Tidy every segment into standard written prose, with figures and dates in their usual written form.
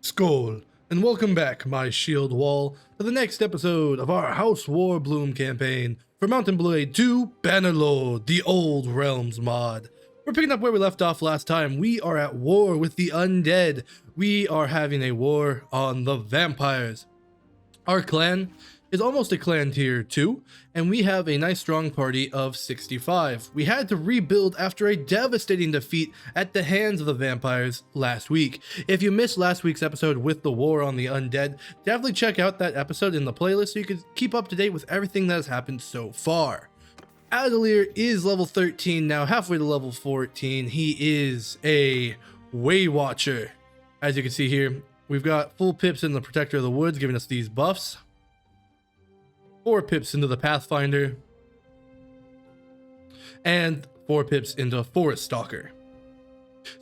Skål, and welcome back, my shield wall, to the next episode of our House Warbloom campaign for Mountain Blade 2 Bannerlord, the Old Realms mod. We're picking up where we left off last time. We are at war with the undead. We are having a war on the vampires. Our clan is almost a clan tier 2, and we have a nice strong party of 65. We had to rebuild after a devastating defeat at the hands of the vampires last week. If you missed last week's episode with the war on the undead, definitely check out that episode in the playlist so you can keep up to date with everything that has happened so far. Adelier is level 13 now, halfway to level 14. He is a Waywatcher. As you can see here, we've got full pips in the Protector of the Woods giving us these buffs. 4 pips into the Pathfinder, and 4 pips into Forest Stalker.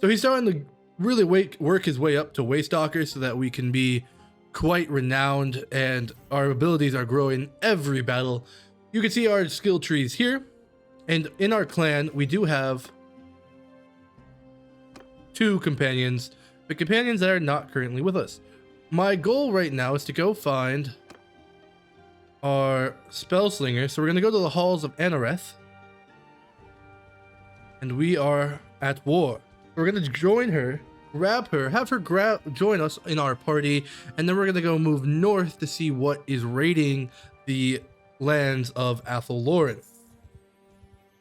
So he's starting to really work his way up to Waystalker so that we can be quite renowned, and our abilities are growing every battle. You can see our skill trees here, and in our clan we do have 2 companions, but companions that are not currently with us. My goal right now is to go find our Spellslinger, so we're going to go to the halls of Anareth, and we are at war. We're going to join her, grab her, have her join us in our party, and then we're going to go move north to see what is raiding the lands of Athelloren.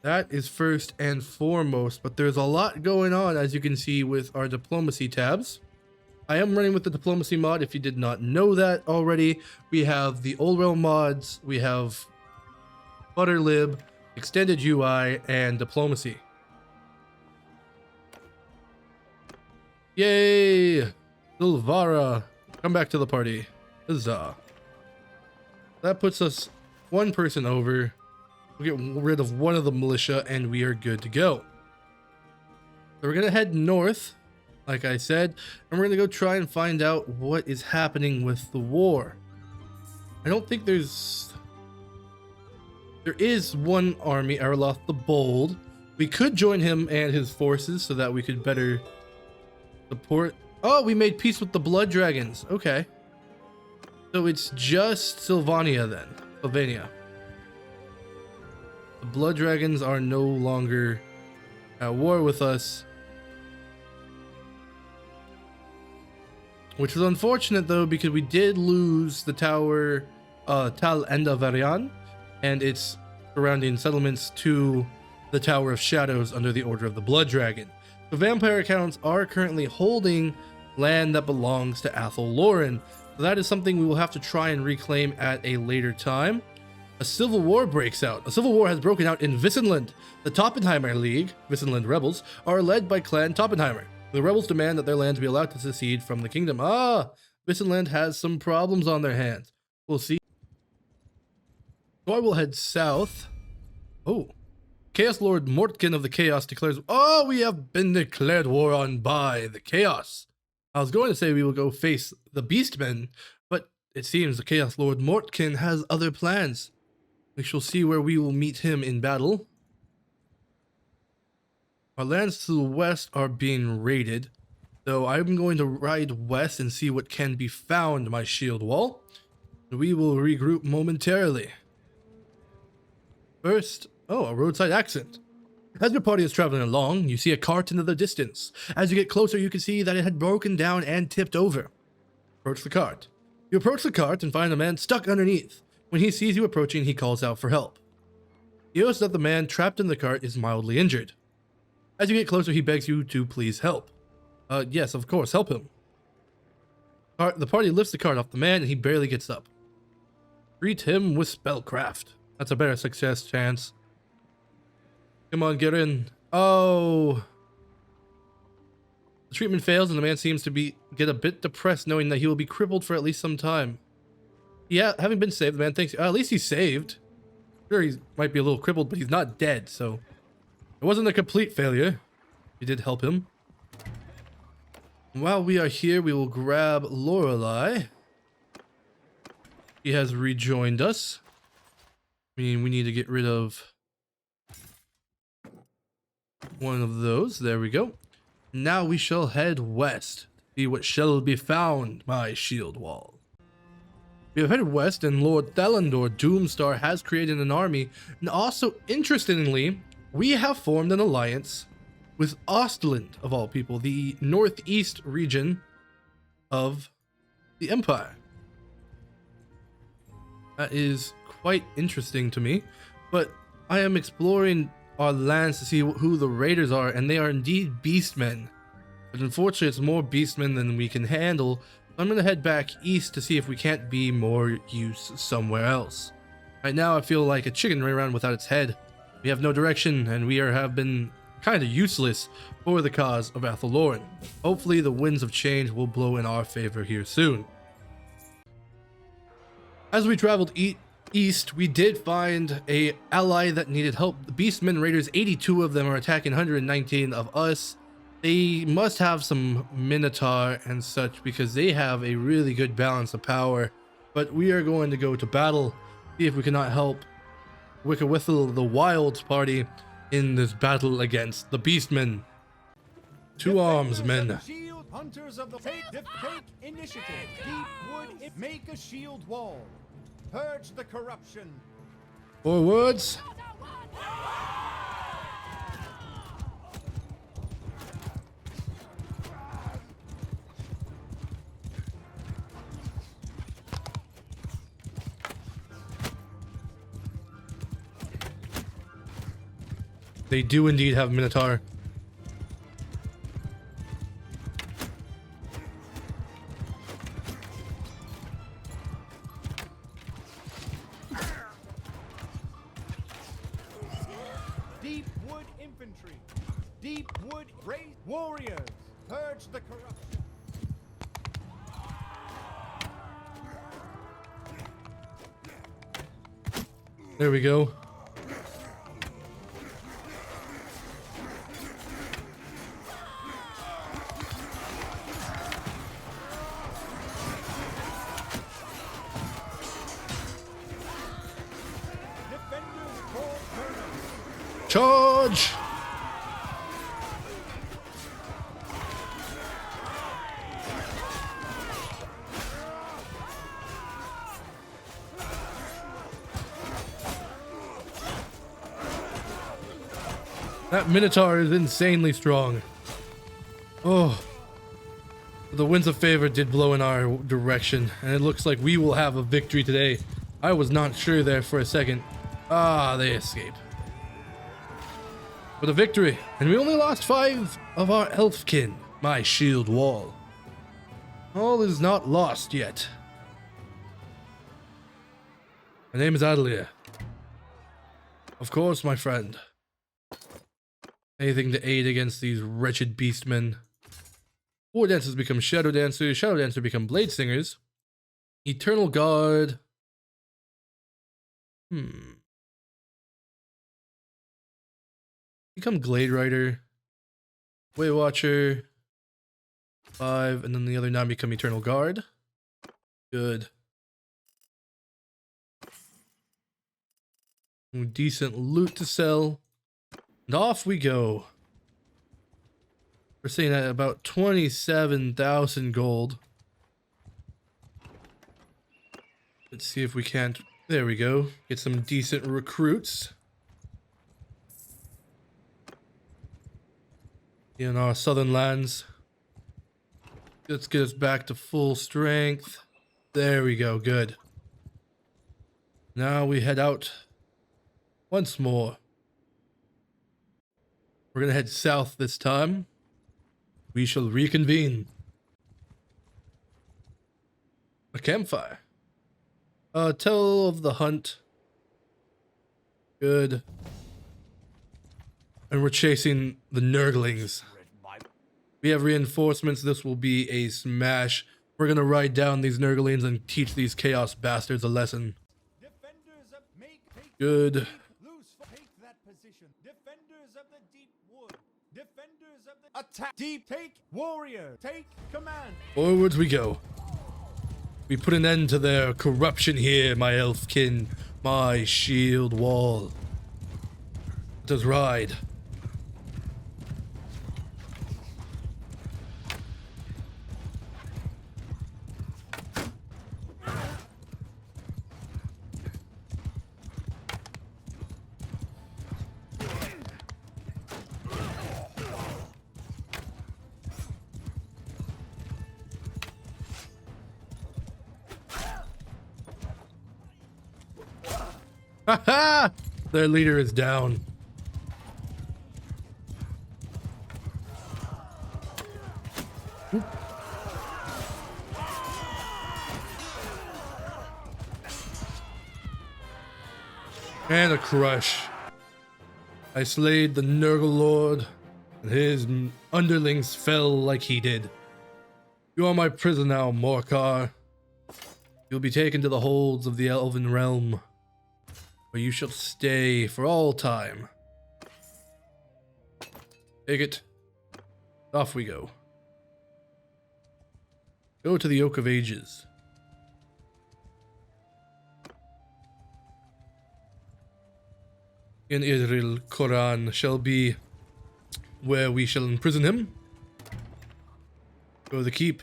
That is first and foremost, but there's a lot going on, as you can see, with our diplomacy tabs. I am running with the diplomacy mod, if you did not know that already. We have the old realm mods, we have Butterlib, extended UI, and diplomacy. Yay! Silvara, come back to the party. Huzzah. That puts us 1 person over. We'll get rid of 1 of the militia and we are good to go. So we're gonna head north, like I said, and we're gonna go try and find out what is happening with the war. I don't think there is 1 army, Erloth the Bold. We could join him and his forces so that we could better support. Oh, we made peace with the Blood Dragons. Okay. So it's just Sylvania then. Sylvania. The Blood Dragons are no longer at war with us, which is unfortunate though, because we did lose the tower Tal Enda Varian and its surrounding settlements to the Tower of Shadows under the Order of the Blood Dragon. The vampire accounts are currently holding land that belongs to Athelloren. So that is something we will have to try and reclaim at a later time. A civil war breaks out. A civil war has broken out in Wissenland. The Toppenheimer League, Wissenland rebels, are led by Clan Toppenheimer. The rebels demand that their lands be allowed to secede from the kingdom. Wissenland has some problems on their hands. We'll see. So I will head south. Oh, Chaos Lord Mortkin of the Chaos declares, we have been declared war on by the Chaos. I was going to say we will go face the Beastmen, but it seems the Chaos Lord Mortkin has other plans. We shall see where we will meet him in battle. Our lands to the west are being raided, so I'm going to ride west and see what can be found, my shield wall. We will regroup momentarily. First, a roadside accident. As your party is traveling along, you see a cart into the distance. As you get closer, you can see that it had broken down and tipped over. Approach the cart. You approach the cart and find a man stuck underneath. When he sees you approaching, he calls out for help. He notices that the man trapped in the cart is mildly injured. As you get closer, he begs you to please help. Yes, of course, help him. The party lifts the cart off the man and he barely gets up. Treat him with spellcraft. That's a better success chance. Come on, get in. The treatment fails and the man seems to get a bit depressed knowing that he will be crippled for at least some time. Yeah, having been saved, the man thinks, at least he's saved. Sure, he might be a little crippled, but he's not dead, so it wasn't a complete failure. We did help him. While we are here, we will grab Lorelei. He has rejoined us. I mean, we need to get rid of one of those. There we go. Now we shall head west. See what shall be found, my shield wall. We have headed west, and Lord Thalandor Doomstar has created an army. And also, interestingly, we have formed an alliance with Ostland, of all people, the northeast region of the Empire. That is quite interesting to me, but I am exploring our lands to see who the raiders are, and they are indeed beastmen. But unfortunately, it's more beastmen than we can handle. I'm going to head back east to see if we can't be more use somewhere else. Right now, I feel like a chicken running around without its head. We have no direction, and we have been kind of useless for the cause of Athaloran. Hopefully, the winds of change will blow in our favor here soon. As we traveled east, we did find a ally that needed help. The Beastmen Raiders, 82 of them are attacking 119 of us. They must have some Minotaur and such because they have a really good balance of power. But we are going to go to battle, see if we cannot help Wickawithel, the Wild party, in this battle against the Beastmen. To arms, men. Hunters of the take initiative. Deep wood, make a shield wall. Purge the corruption. Forwards. They do indeed have Minotaur. Deep wood infantry. Deep wood raised warriors. Purge the corruption. There we go. Charge! That Minotaur is insanely strong. Oh. The winds of favor did blow in our direction, and it looks like we will have a victory today. I was not sure there for a second. Ah, they escape. For the victory, and we only lost 5 of our elfkin, my shield wall. All is not lost yet. My name is Adelia. Of course, my friend. Anything to aid against these wretched beastmen. War dancers become shadow dancers, shadow dancers become blade singers. Eternal guard. Become Glade Rider, Waywatcher, 5, and then the other 9 become Eternal Guard. Good. Decent loot to sell. And off we go. We're sitting at about 27,000 gold. Let's see if we can't. There we go. Get some decent recruits. In our southern lands. Let's get us back to full strength. There we go, good. Now we head out once more. We're gonna head south this time. We shall reconvene. A campfire. Tell of the hunt. Good. And we're chasing the Nurglings. We have reinforcements. This will be a smash. We're gonna ride down these Nurglings and teach these chaos bastards a lesson. Good. Take that position. Defenders of the deep wood. Defenders of the attack. Deep. Take warrior. Take command. Forwards we go. We put an end to their corruption here, my elfkin. My shield wall. Let us ride. Ha ha! Their leader is down. Oop. And a crush. I slayed the Bannerlord, and his underlings fell like he did. You are my prison now, Morcar. You'll be taken to the holds of the Elven realm, where you shall stay for all time. Take it. Off we go. Go to the Oak of Ages. In Idril Koran shall be where we shall imprison him. Go to the keep.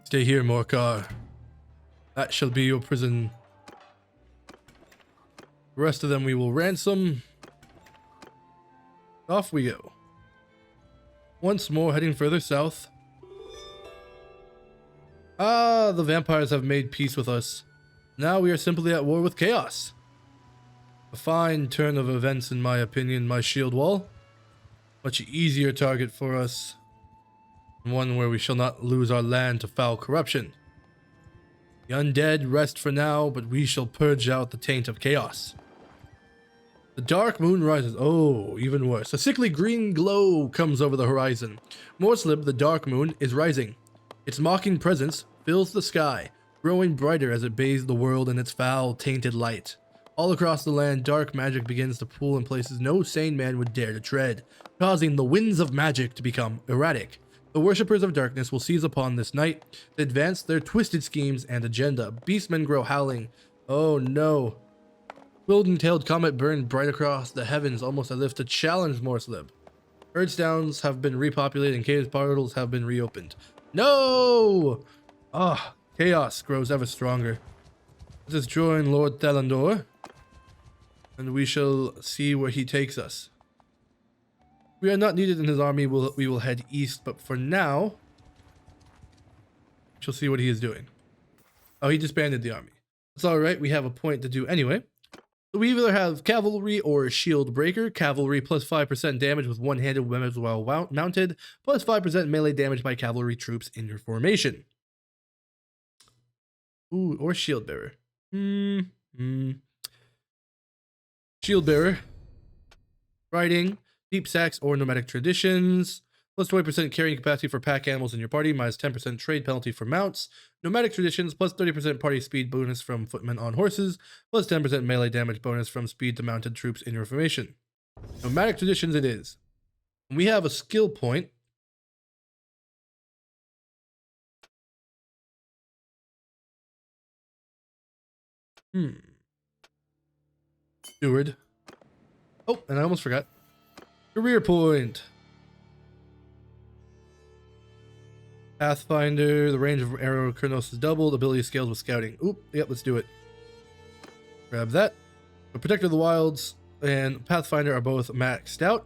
Stay here, Morcar. That shall be your prison. The rest of them we will ransom. Off we go. Once more, heading further south. Ah, the vampires have made peace with us. Now we are simply at war with chaos. A fine turn of events, in my opinion, my shield wall. Much easier target for us. One where we shall not lose our land to foul corruption. The undead rest for now, but we shall purge out the taint of chaos. The dark moon rises. Oh, even worse. A sickly green glow comes over the horizon. Morslib, the dark moon, is rising. Its mocking presence fills the sky, growing brighter as it bathes the world in its foul, tainted light. All across the land, dark magic begins to pool in places no sane man would dare to tread, causing the winds of magic to become erratic. The worshippers of darkness will seize upon this night to advance their twisted schemes and agenda. Beastmen grow howling. Oh no. Golden-tailed comet burned bright across the heavens, almost as if to challenge Morslib. Earthstones have been repopulated and cave portals have been reopened. No! Ah, chaos grows ever stronger. Let us join Lord Thalandor, and we shall see where he takes us. We are not needed in his army. We will head east, but for now, we shall see what he is doing. Oh, he disbanded the army. That's alright, we have a point to do anyway. So we either have cavalry or shield breaker. Cavalry plus 5% damage with one-handed weapons while mounted, plus 5% melee damage by cavalry troops in your formation. Ooh, or shield bearer. Shield bearer. Riding, deep sacks or nomadic traditions. Plus 20% carrying capacity for pack animals in your party, minus 10% trade penalty for mounts. Nomadic traditions, plus 30% party speed bonus from footmen on horses, plus 10% melee damage bonus from speed to mounted troops in your formation. Nomadic traditions it is. We have a skill point. Steward. Oh, and I almost forgot. Career point. Pathfinder, the range of arrow Kurnos is doubled, ability scales with scouting. Oop, yep, let's do it. Grab that. The Protector of the Wilds and Pathfinder are both maxed out.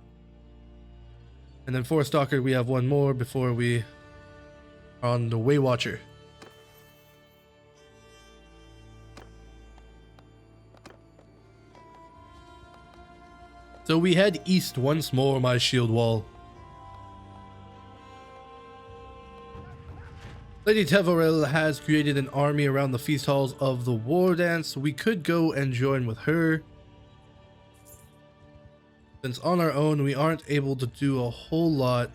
And then for Stalker, we have one more before we are on the Waywatcher. So we head east once more, my shield wall. Lady Tevorel has created an army around the feast halls of the war dance. We could go and join with her. Since on our own we aren't able to do a whole lot.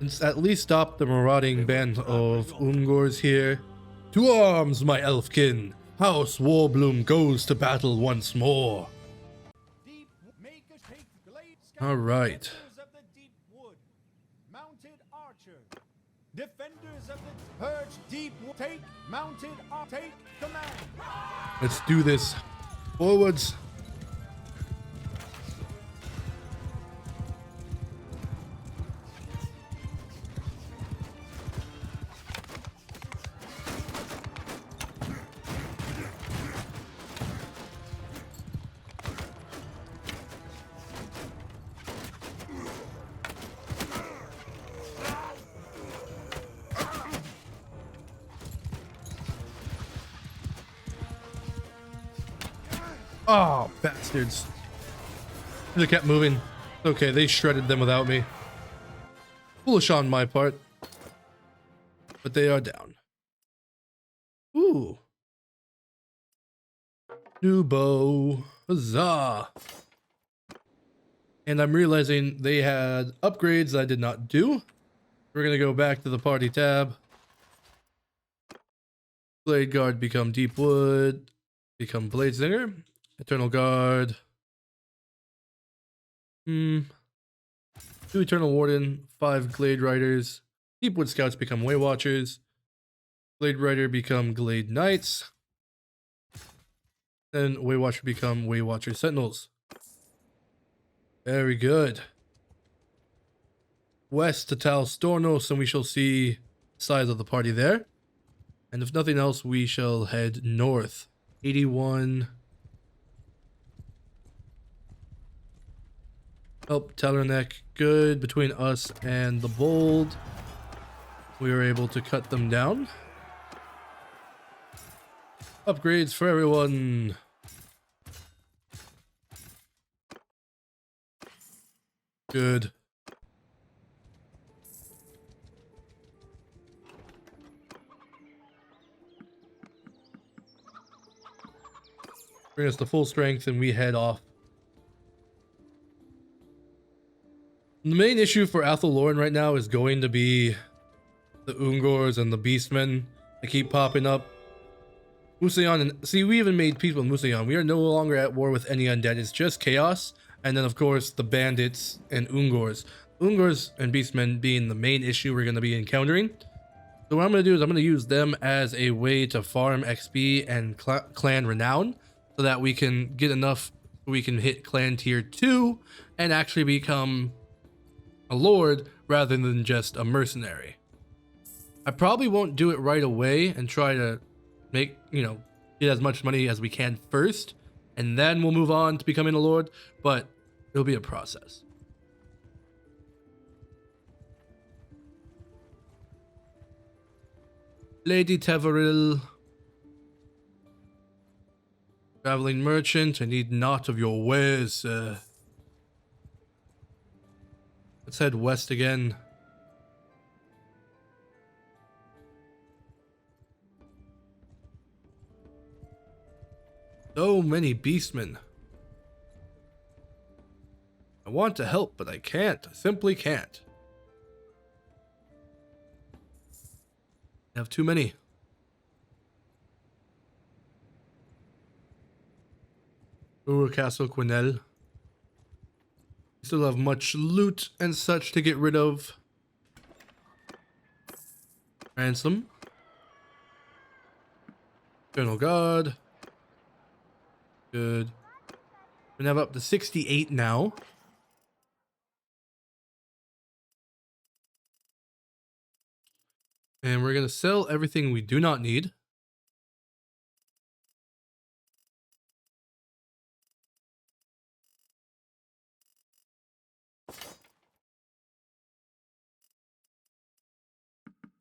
Let's at least stop the marauding band of Ungors here. To arms, my elfkin! House Warbloom goes to battle once more. Alright. Defenders of the purge deep, take mounted, take command. Let's do this. Forwards. Oh, bastards. They kept moving. Okay, they shredded them without me. Foolish on my part. But they are down. Ooh. New bow. Huzzah. And I'm realizing they had upgrades I did not do. We're going to go back to the party tab. Blade Guard become Deep Wood. Become Blade Zinger. Eternal Guard. 2 Eternal Warden. 5 Glade Riders. Deep Wood Scouts become Waywatchers. Glade Rider become Glade Knights. Then Waywatcher become Waywatcher Sentinels. Very good. West to Tal Stornos, and we shall see the size of the party there. And if nothing else, we shall head north. 81. Oh, Tellerneck, good. Between us and the Bold, we were able to cut them down. Upgrades for everyone. Good. Bring us to full strength and we head off. The main issue for Athelloren right now is going to be the Ungors and the Beastmen that keep popping up. Mousillon, and see, we even made peace with Mousillon. We are no longer at war with any undead. It's just chaos. And then, of course, the bandits and Ungors. Ungors and Beastmen being the main issue we're going to be encountering. So what I'm going to do is I'm going to use them as a way to farm XP and clan renown, so that we can get enough so we can hit clan tier 2 and actually become a lord rather than just a mercenary. I probably won't do it right away and try to make, get as much money as we can first, and then we'll move on to becoming a lord, but it'll be a process. Lady Teveril. Traveling merchant, I need naught of your wares, sir. Let's head west again. So many beastmen. I want to help, but I can't. I simply can't. I have too many. Ooh, Castle Quinnell. Still have much loot and such to get rid of. Ransom. Eternal Guard. Good. We have up to 68 now. And we're going to sell everything we do not need.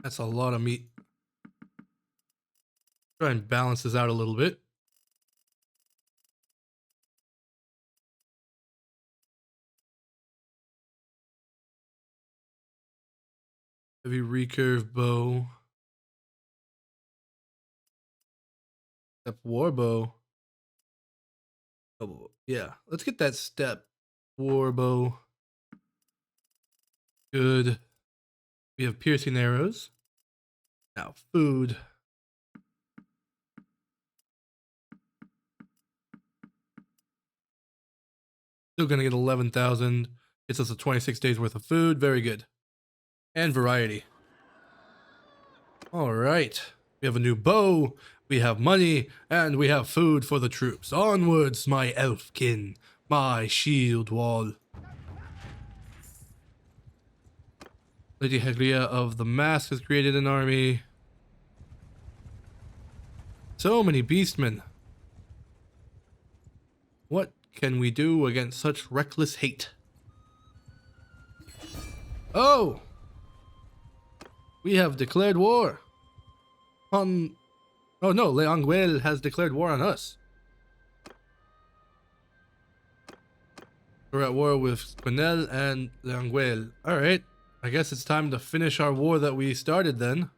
That's a lot of meat. Try and balance this out a little bit. Heavy recurve bow. Step war bow. Oh, yeah. Let's get that step war bow. Good. We have piercing arrows. Now food. Still gonna get 11,000. Gets us a 26 days worth of food. Very good. And variety. All right. We have a new bow. We have money. And we have food for the troops. Onwards, my elfkin. My shield wall. Lady Heglia of the Mask has created an army. So many beastmen. What can we do against such reckless hate? Oh! We have declared war on... Oh no, Leonguel has declared war on us. We're at war with Quenelle and Languel. Alright, I guess it's time to finish our war that we started then.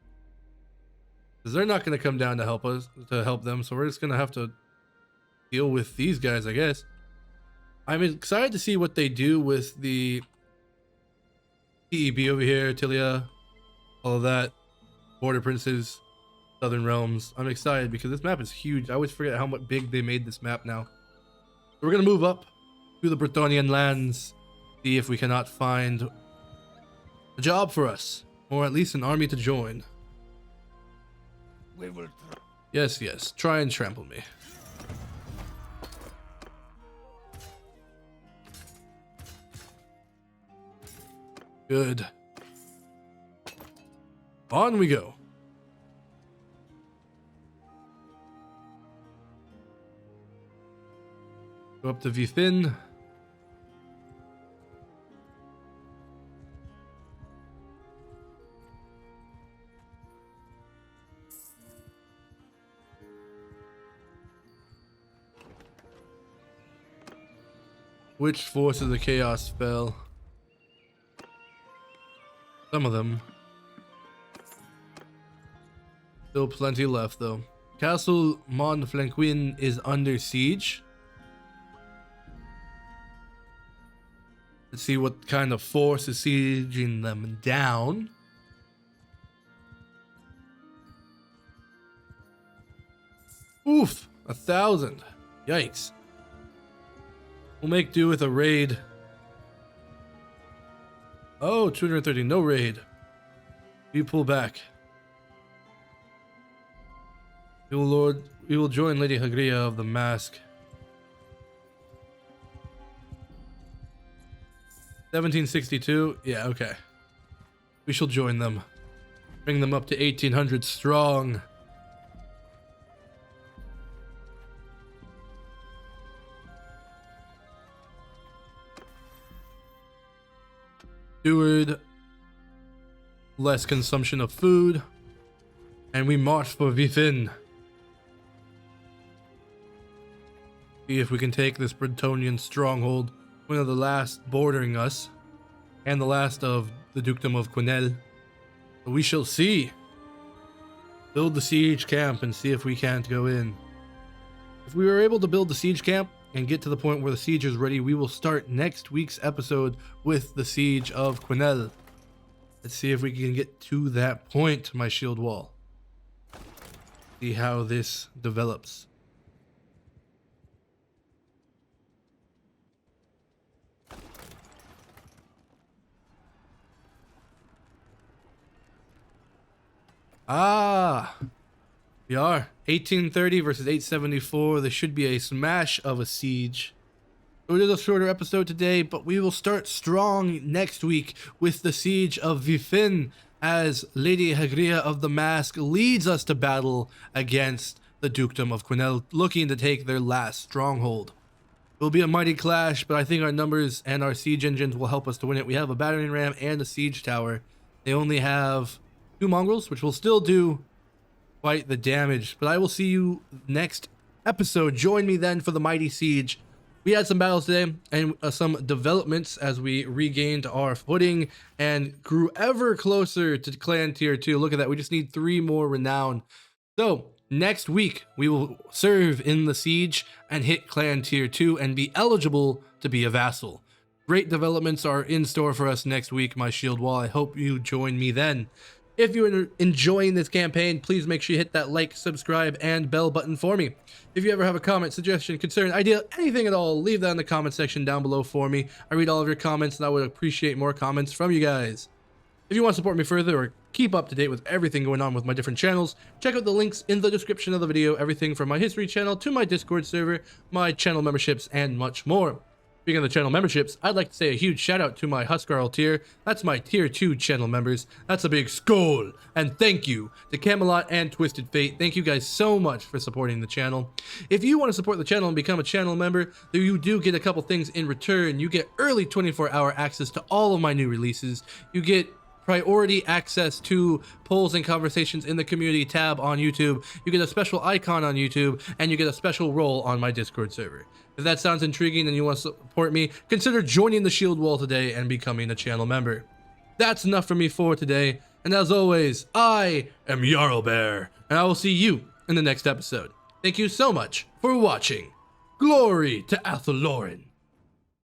Because they're not going to come down to help them, so we're just going to have to deal with these guys, I guess. I'm excited to see what they do with the TEB over here, Tilia, all of that, Border Princes, Southern Realms. I'm excited because this map is huge. I always forget how much big they made this map now. So we're going to move up to the Bretonnian lands, see if we cannot find a job for us, or at least an army to join. We will Yes, yes, try and trample me. Good. On we go. Go up to Vithin. Which force of the chaos fell? Some of them. Still plenty left though. Castle Montflanquin is under siege. Let's see what kind of force is sieging them down. Oof, 1,000. Yikes. We'll make do with a raid. Oh, 230, no raid. We pull back. We will join Lady Hagria of the Mask. 1762, yeah, okay. We shall join them. Bring them up to 1800 strong. Steward, less consumption of food, and we march for Vithin. See if we can take this Bretonian stronghold, one of the last bordering us, and the last of the Dukedom of Quenelle. But we shall see. Build the siege camp and see if we can't go in. If we were able to build the siege camp and get to the point where the siege is ready, we will start next week's episode with the siege of Quenelle. Let's see if we can get to that point, my shield wall. See how this develops. We are 1830 versus 874. This should be a smash of a siege. It is a shorter episode today, but we will start strong next week with the siege of Vithin as Lady Hagria of the Mask leads us to battle against the Dukedom of Quenelle, looking to take their last stronghold. It will be a mighty clash, but I think our numbers and our siege engines will help us to win it. We have a battering ram and a siege tower. They only have 2 mongrels, which will still do quite the damage. But I will see you next episode. Join me then for the mighty siege. We had some battles today and some developments as we regained our footing and grew ever closer to clan tier 2. Look at that. We just need 3 more renown. So next week we will serve in the siege and hit clan tier 2 and be eligible to be a vassal. Great developments are in store for us next week, my shield wall. I hope you join me then. If you're enjoying this campaign, please make sure you hit that like, subscribe, and bell button for me. If you ever have a comment, suggestion, concern, idea, anything at all, leave that in the comment section down below for me. I read all of your comments, and I would appreciate more comments from you guys. If you want to support me further or keep up to date with everything going on with my different channels, check out the links in the description of the video. Everything from my history channel to my Discord server, my channel memberships, and much more. Speaking of the channel memberships, I'd like to say a huge shout out to my Huscarl tier. That's my tier 2 channel members. That's a big skull. And thank you to Kaamellotte and Twisted Fate. Thank you guys so much for supporting the channel. If you want to support the channel and become a channel member, you do get a couple things in return. You get early 24-hour access to all of my new releases. You get priority access to polls and conversations in the community tab on YouTube. You get a special icon on YouTube, and you get a special role on my Discord server. If that sounds intriguing and you want to support me, consider joining the Shield Wall today and becoming a channel member. That's enough for me for today, and as always, I am Jarlbear, and I will see you in the next episode. Thank you so much for watching. Glory to Athalorin.